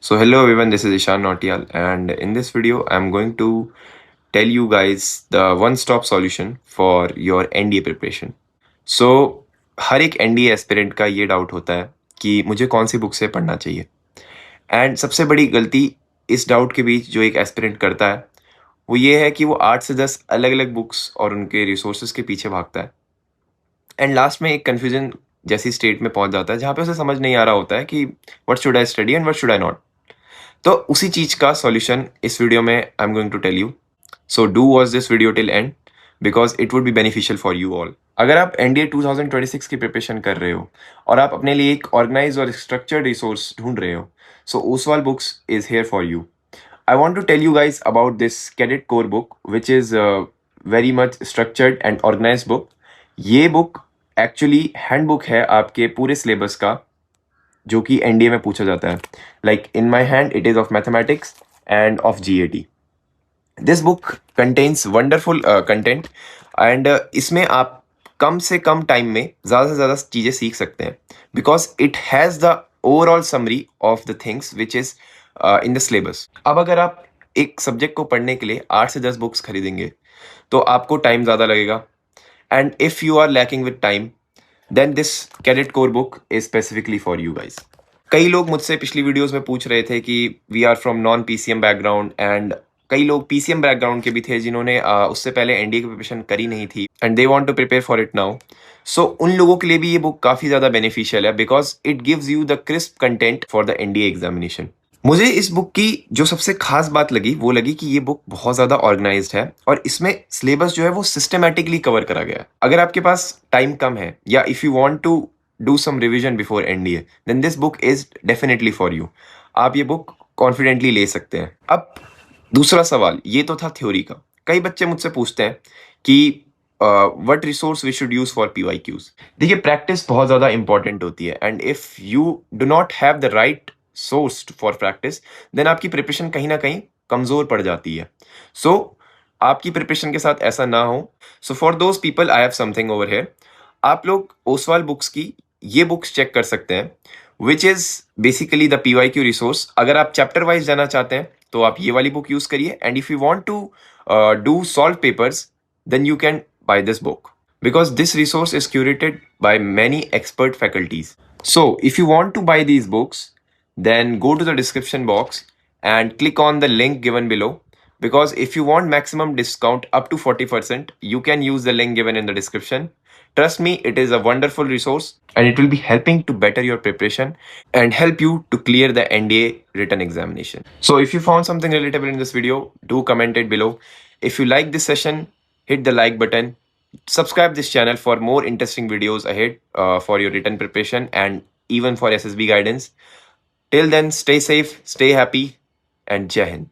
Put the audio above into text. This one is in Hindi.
So hello everyone, this is Ishan Nautiyal, and in this video I'm going to tell you guys the one-stop solution for your NDA preparation. So हर एक NDA एस्पिरेंट का ये डाउट होता है कि मुझे कौन सी बुक से पढ़ना चाहिए, एंड सबसे बड़ी गलती इस डाउट के बीच जो एक एस्पिरेंट करता है वो ये है कि वो 8 से 10 अलग अलग बुक्स और उनके रिसोर्सेज के पीछे भागता है, एंड लास्ट में एक कन्फ्यूजन जैसी स्टेट में पहुंच जाता है जहाँ पे उसे समझ नहीं आ रहा होता है कि what should I study and what should I not. तो उसी चीज का सॉल्यूशन इस वीडियो में I am going to tell you. So do watch this video till end because it would be beneficial for you all. अगर आप एनडीए 2026 की प्रिपरेशन कर रहे हो और आप अपने लिए एक ऑर्गेनाइज और स्ट्रक्चर्ड रिसोर्स ढूंढ रहे हो, so Oswal books is here for you. I want to tell you guys about this Cadet Core book, which is a very much structured and organized book. ये book actually handbook है आपके पूरे syllabus का जो कि एनडीए में पूछा जाता है। Like in my hand, it is of mathematics and of GAT. This book contains wonderful content and इसमें आप कम से कम टाइम में ज़्यादा से ज़्यादा चीज़ें सीख सकते हैं because it has the overall summary of the things which is in the syllabus. अब अगर आप एक सब्जेक्ट को पढ़ने के लिए 8 से 10 बुक्स खरीदेंगे तो आपको टाइम ज़्यादा लगेगा, and if you are lacking with time then this cadet corps book is specifically for you guys. कई लोग मुझसे पिछली वीडियोस में पूछ रहे थे कि we are from non PCM background, and कई लोग पीसीएम बैकग्राउंड के भी थे जिन्होंने उससे पहले एनडीए की प्रिपरेशन करी नहीं थी and they want to prepare for it now. So उन लोगों के लिए भी ये बुक काफ़ी ज़्यादा बेनिफिशियल है because it gives you the crisp content for the NDA examination. मुझे इस बुक की जो सबसे खास बात लगी वो लगी कि ये बुक बहुत ज़्यादा ऑर्गेनाइज्ड है और इसमें सिलेबस जो है वो सिस्टमैटिकली कवर करा गया है। अगर आपके पास टाइम कम है या if you want to do some revision before NDA then this book is definitely for you. आप ये बुक कॉन्फिडेंटली ले सकते हैं। अब दूसरा सवाल, ये तो था थ्योरी का। कई बच्चे मुझसे पूछते हैं कि what resource we should use for PYQs। देखिए, प्रैक्टिस बहुत ज़्यादा इंपॉर्टेंट होती है, and if you do not have the right source for practice then आपकी प्रिपरेशन कहीं ना कहीं कमजोर पड़ जाती है। सो आपकी प्रिपरेशन के साथ ऐसा ना हो, so for those people I have something over here. आप लोग ओसवाल बुक्स की ये बुक्स चेक कर सकते हैं which is basically the PYQ resource. अगर आप चैप्टर वाइज जाना चाहते हैं तो आप ये वाली बुक यूज करिए, and if you want to do solve papers then you can buy this book because this resource is curated by many expert faculties. So if you want to buy these books, then go to the description box and click on the link given below, because if you want maximum discount up to 40%, you can use the link given in the description. Trust me, it is a wonderful resource and it will be helping to better your preparation and help you to clear the NDA written examination. So if you found something relatable in this video, do comment it below. If you like this session, hit the like button. Subscribe this channel for more interesting videos ahead for your written preparation and even for SSB guidance. Till then, stay safe, stay happy, and Jai Hind.